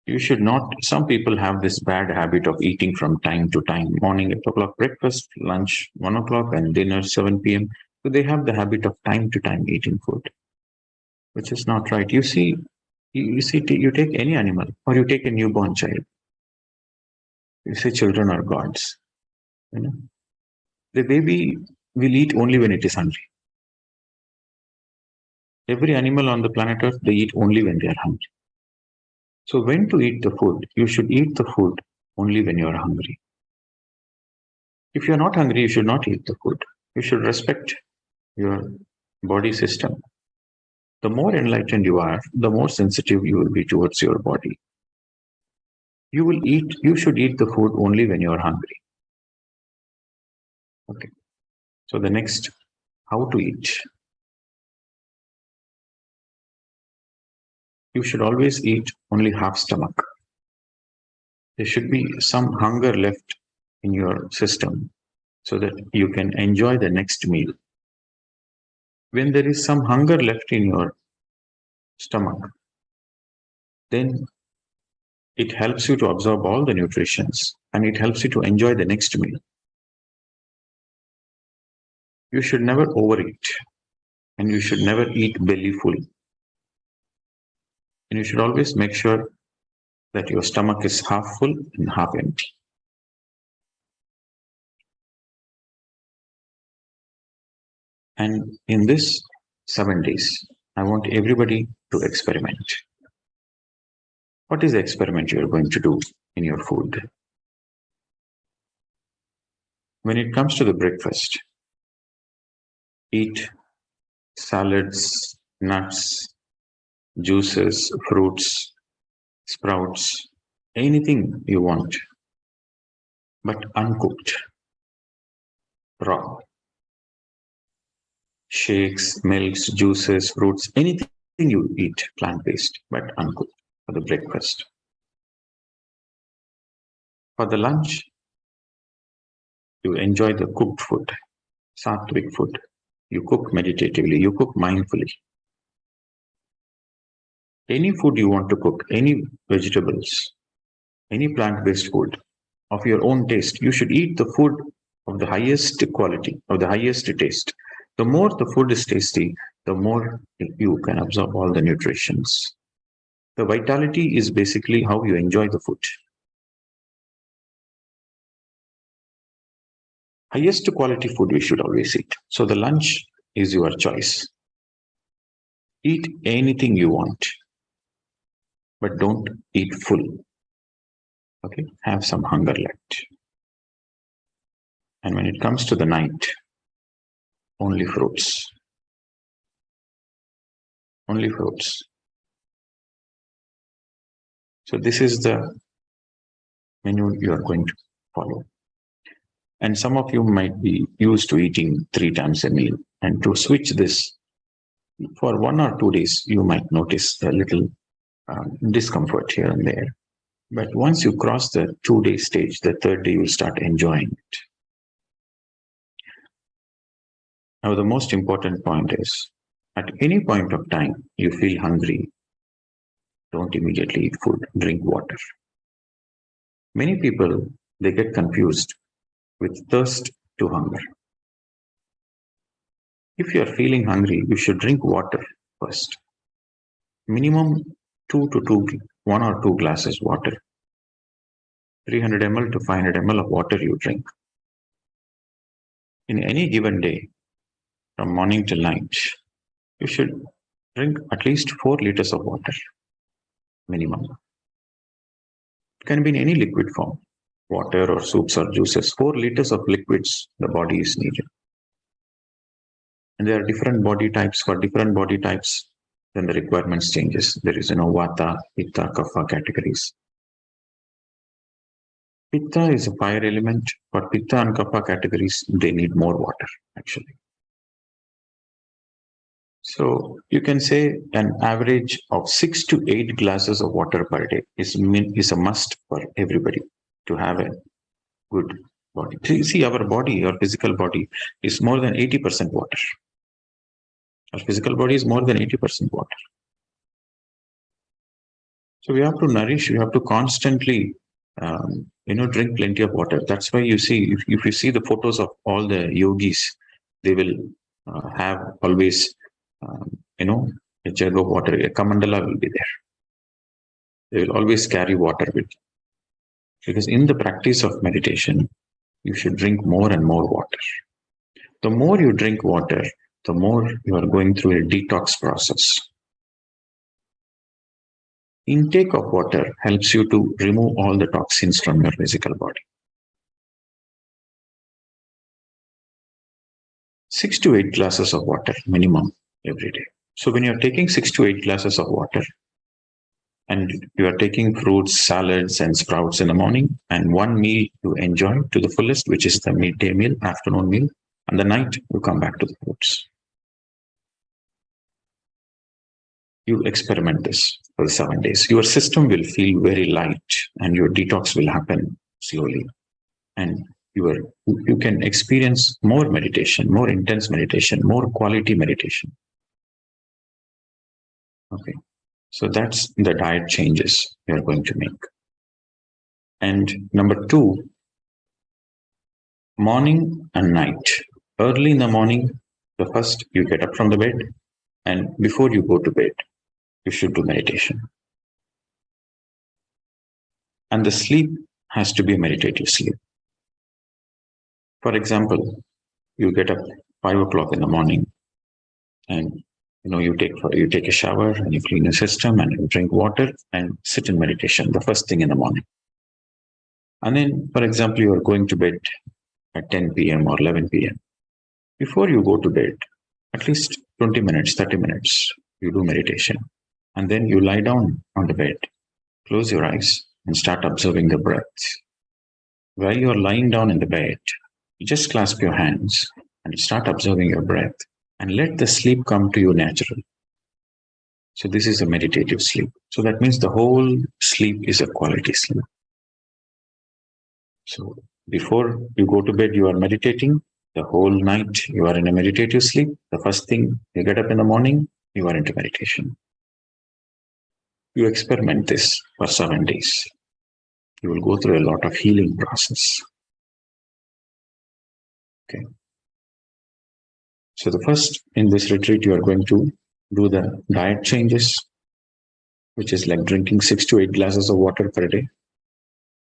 You should not. Some people have this bad habit of eating from time to time. Morning 8 o'clock breakfast, lunch 1 o'clock, and dinner 7 p.m. So they have the habit of time to time eating food, which is not right. You see, you take any animal or you take a newborn child. You say children are gods. The baby will eat only when it is hungry. Every animal on the planet Earth, they eat only when they are hungry. So when to eat the food? You should eat the food only when you are hungry. If you're not hungry, you should not eat the food. You should respect your body system. The more enlightened you are, the more sensitive you will be towards your body. You should eat the food only when you are hungry. Okay. So the next, how to eat. You should always eat only half stomach. There should be some hunger left in your system so that you can enjoy the next meal. When there is some hunger left in your stomach, then it helps you to absorb all the nutrients and it helps you to enjoy the next meal. You should never overeat and you should never eat belly full. And you should always make sure that your stomach is half full and half empty. And in this 7 days, I want everybody to experiment. What is the experiment you are going to do in your food? When it comes to the breakfast, eat salads, nuts, juices, fruits, sprouts, anything you want, but uncooked, raw. Shakes, milks, juices, fruits, anything you eat, plant-based, but uncooked for the breakfast. For the lunch, you enjoy the cooked food, sattvic food. You cook meditatively, you cook mindfully. Any food you want to cook, any vegetables, any plant-based food of your own taste, you should eat the food of the highest quality, of the highest taste. The more the food is tasty, the more you can absorb all the nutrients. The vitality is basically how you enjoy the food. Highest quality food we should always eat. So the lunch is your choice. Eat anything you want, but don't eat full. Okay, have some hunger left. And when it comes to the night, only fruits. Only fruits. So this is the menu you are going to follow. And some of you might be used to eating 3 times a meal. And to switch this, for 1 or 2 days, you might notice a little discomfort here and there. But once you cross the 2-day stage, the 3rd day, you'll start enjoying it. Now, the most important point is, at any point of time you feel hungry, don't immediately eat food, drink water. Many people, they get confused with thirst to hunger. If you are feeling hungry, you should drink water first. Minimum 1 or 2 glasses water. 300 ml to 500 ml of water you drink. In any given day, from morning till night, you should drink at least 4 liters of water, minimum. It can be in any liquid form, water or soups or juices. 4 liters of liquids the body is needed. And there are different body types. For different body types, then the requirements changes. There is Vata, Pitta, Kapha categories. Pitta is a fire element, but Pitta and Kapha categories, they need more water, actually. So you can say an average of 6 to 8 glasses of water per day is a must for everybody to have a good body. See, our body, our physical body is more than 80% water. Our physical body is more than 80% water. So we have to nourish, we have to constantly, drink plenty of water. That's why you see, if you see the photos of all the yogis, they will have always, a jug of water, a kamandala will be there. They will always carry water with you. Because in the practice of meditation, you should drink more and more water. The more you drink water, the more you are going through a detox process. Intake of water helps you to remove all the toxins from your physical body. 6 to 8 glasses of water minimum every day. So when you're taking 6 to 8 glasses of water and you are taking fruits, salads and sprouts in the morning, and one meal you enjoy to the fullest, which is the midday meal, afternoon meal, and the night you come back to the fruits. You experiment this for 7 days. Your system will feel very light and your detox will happen slowly. And you can experience more meditation, more intense meditation, more quality meditation. Okay. So that's the diet changes you're going to make. And number 2, morning and night. Early in the morning, the first you get up from the bed, and before you go to bed, you should do meditation. And the sleep has to be a meditative sleep. For example, you get up 5 o'clock in the morning and you take a shower and you clean your system and you drink water and sit in meditation the first thing in the morning. And then, for example, you are going to bed at 10 p.m. or 11 p.m. Before you go to bed, at least 20 minutes, 30 minutes, you do meditation. And then you lie down on the bed, close your eyes and start observing the breath. While you are lying down in the bed, you just clasp your hands and start observing your breath and let the sleep come to you naturally. So this is a meditative sleep. So that means the whole sleep is a quality sleep. So before you go to bed, you are meditating. The whole night you are in a meditative sleep. The first thing you get up in the morning, you are into meditation. You experiment this for 7 days. You will go through a lot of healing process. Okay. So the first in this retreat, you are going to do the diet changes, which is like drinking 6 to 8 glasses of water per day.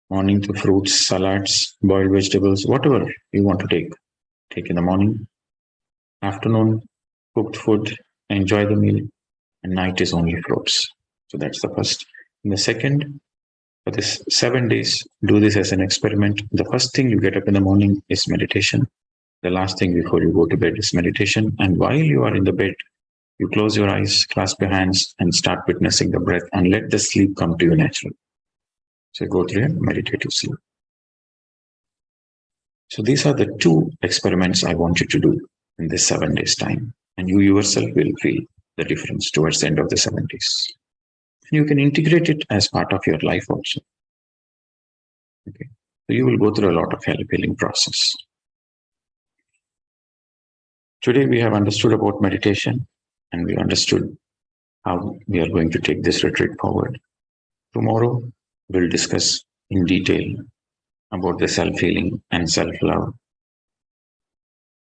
Morning to fruits, salads, boiled vegetables, whatever you want to take in the morning. Afternoon, cooked food, enjoy the meal, and night is only fruits. So that's the first. And the second, for this 7 days, do this as an experiment. The first thing you get up in the morning is meditation. The last thing before you go to bed is meditation. And while you are in the bed, you close your eyes, clasp your hands, and start witnessing the breath and let the sleep come to you naturally. So go through a meditative sleep. So these are the 2 experiments I want you to do in this 7 days time. And you yourself will feel the difference towards the end of the 7 days. You can integrate it as part of your life also. Okay. So you will go through a lot of healing process. Today we have understood about meditation and we understood how we are going to take this retreat forward. Tomorrow we'll discuss in detail about the self-healing and self-love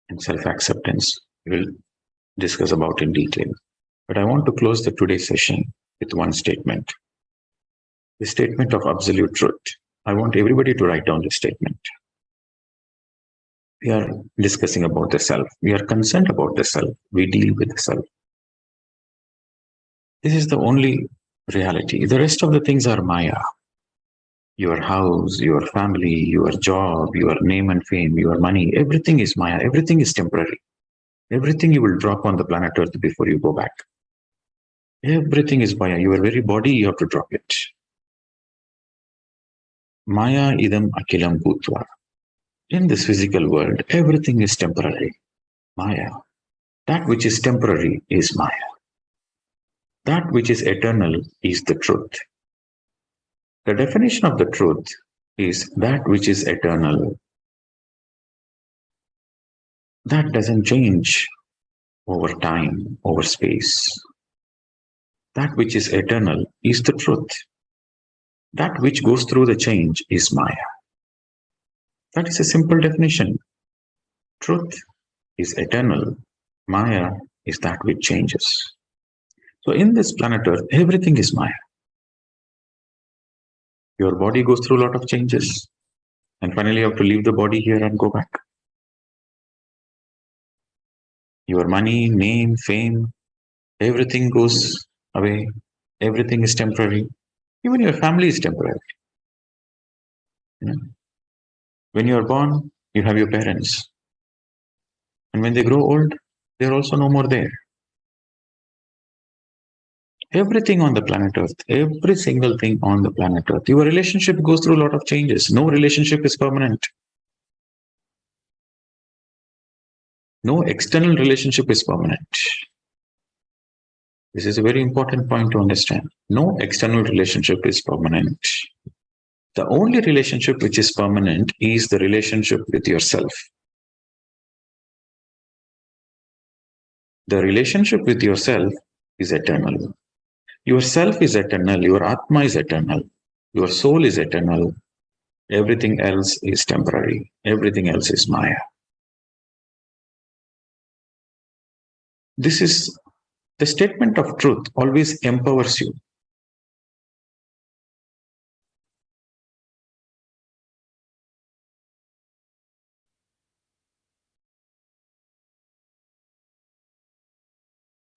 and self-acceptance. We will discuss about in detail. But I want to close the today's session with one statement. The statement of absolute truth. I want everybody to write down this statement. We are discussing about the self. We are concerned about the self. We deal with the self. This is the only reality. The rest of the things are Maya. Your house, your family, your job, your name and fame, your money, everything is Maya. Everything is temporary. Everything you will drop on the planet Earth before you go back. Everything is Maya. Your very body, you have to drop it. Maya idam akilam bhutva. In this physical world, everything is temporary. Maya. That which is temporary is Maya. That which is eternal is the truth. The definition of the truth is that which is eternal. That doesn't change over time, over space. That which is eternal is the truth. That which goes through the change is Maya. That is a simple definition. Truth is eternal. Maya is that which changes. So in this planet Earth, everything is Maya. Your body goes through a lot of changes. And finally, you have to leave the body here and go back. Your money, name, fame, everything goes away. Everything is temporary. Even your family is temporary. When you are born, you have your parents. And when they grow old, they're also no more there. Everything on the planet Earth, every single thing on the planet Earth, your relationship goes through a lot of changes. No relationship is permanent. No external relationship is permanent. This is a very important point to understand. No external relationship is permanent. The only relationship which is permanent is the relationship with yourself. The relationship with yourself is eternal. Yourself is eternal. Your Atma is eternal. Your soul is eternal. Everything else is temporary. Everything else is Maya. This is the statement of truth always empowers you.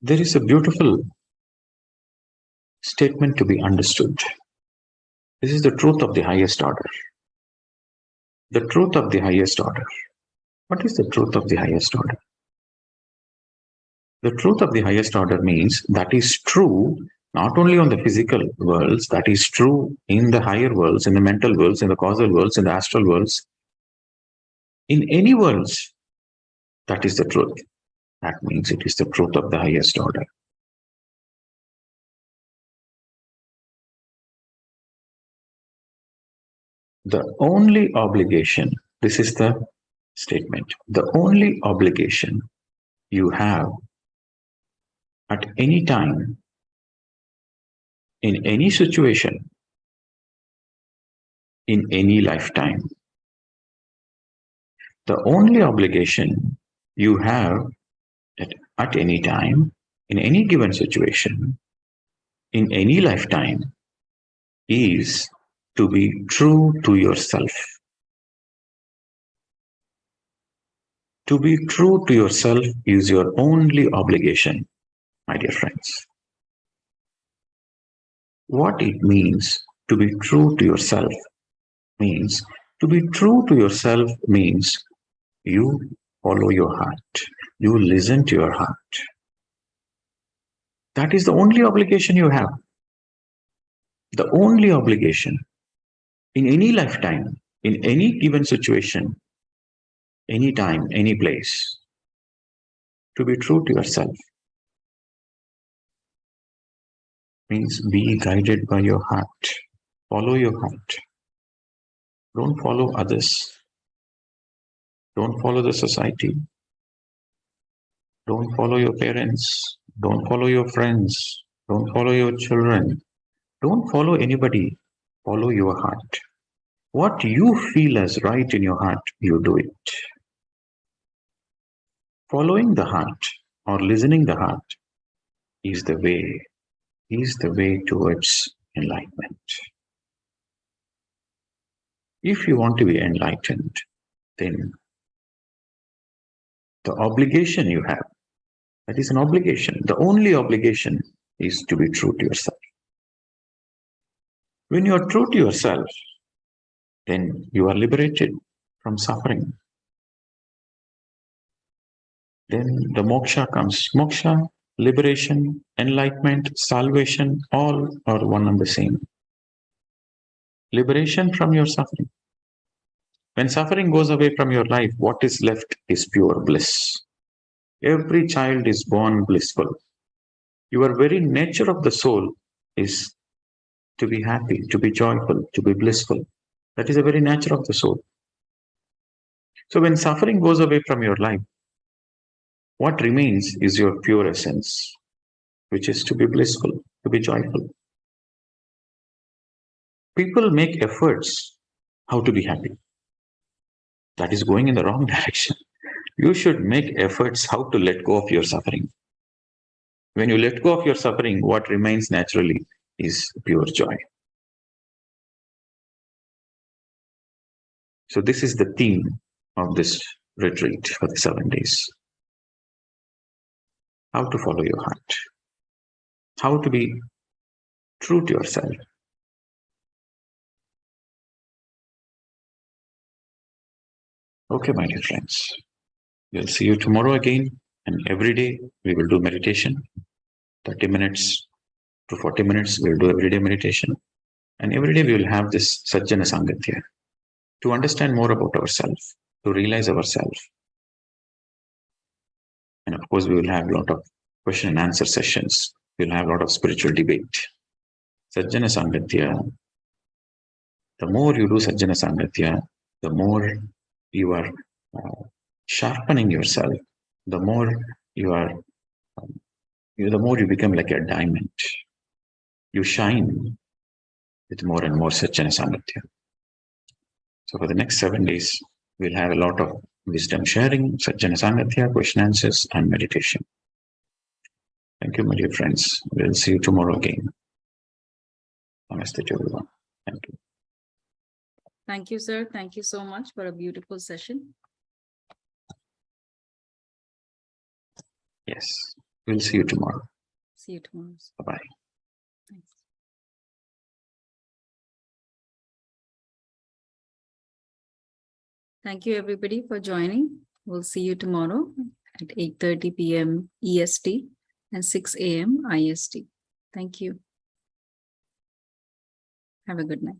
There is a beautiful statement to be understood. This is the truth of the highest order. The truth of the highest order. What is the truth of the highest order? The truth of the highest order means that is true not only on the physical worlds, that is true in the higher worlds, in the mental worlds, in the causal worlds, in the astral worlds, in any worlds. That is the truth. That means it is the truth of the highest order. The only obligation, this is the statement, the only obligation you have at any time, in any situation, in any lifetime, the only obligation you have at any time, in any given situation, in any lifetime, is to be true to yourself. To be true to yourself is your only obligation, my dear friends. What it means to be true to yourself means to be true to yourself means you follow your heart. You listen to your heart. That is the only obligation you have. The only obligation in any lifetime, in any given situation, any time, any place, to be true to yourself means be guided by your heart. Follow your heart. Don't follow others. Don't follow the society. Don't follow your parents. Don't follow your friends. Don't follow your children. Don't follow anybody. Follow your heart. What you feel as right in your heart, you do it. Following the heart or listening the heart is the way towards enlightenment. If you want to be enlightened, then the obligation you have, that is an obligation. The only obligation is to be true to yourself. When you are true to yourself, then you are liberated from suffering. Then the moksha comes. Moksha, liberation, enlightenment, salvation, all are one and the same. Liberation from your suffering. When suffering goes away from your life, what is left is pure bliss. Every child is born blissful. Your very nature of the soul is to be happy, to be joyful, to be blissful. That is the very nature of the soul. So when suffering goes away from your life, what remains is your pure essence, which is to be blissful, to be joyful. People make efforts how to be happy. That is going in the wrong direction. You should make efforts how to let go of your suffering. When you let go of your suffering, what remains naturally is pure joy. So this is the theme of this retreat for the 7 days. How to follow your heart. How to be true to yourself. Okay, my dear friends. We'll see you tomorrow again. And every day we will do meditation. 30 minutes to 40 minutes, we'll do everyday meditation. And every day we will have this Sajjana Sangatya to understand more about ourselves, to realize ourselves. And of course, we will have a lot of question and answer sessions. We'll have a lot of spiritual debate. Sajjana Sangatya, the more you do Sajjana Sangatya, the more you are sharpening yourself, the more the more you become like a diamond. You shine with more and more Sajjana Sangatya. So for the next 7 days, we'll have a lot of wisdom sharing, Sajjana Sangatya, question answers, and meditation. Thank you, my dear friends. We'll see you tomorrow again. Namaste to everyone. Thank you. Thank you, sir. Thank you so much for a beautiful session. Yes, we'll see you tomorrow. See you tomorrow. Bye-bye. Thanks. Thank you, everybody, for joining. We'll see you tomorrow at 8:30 p.m. EST and 6 a.m. IST. Thank you. Have a good night.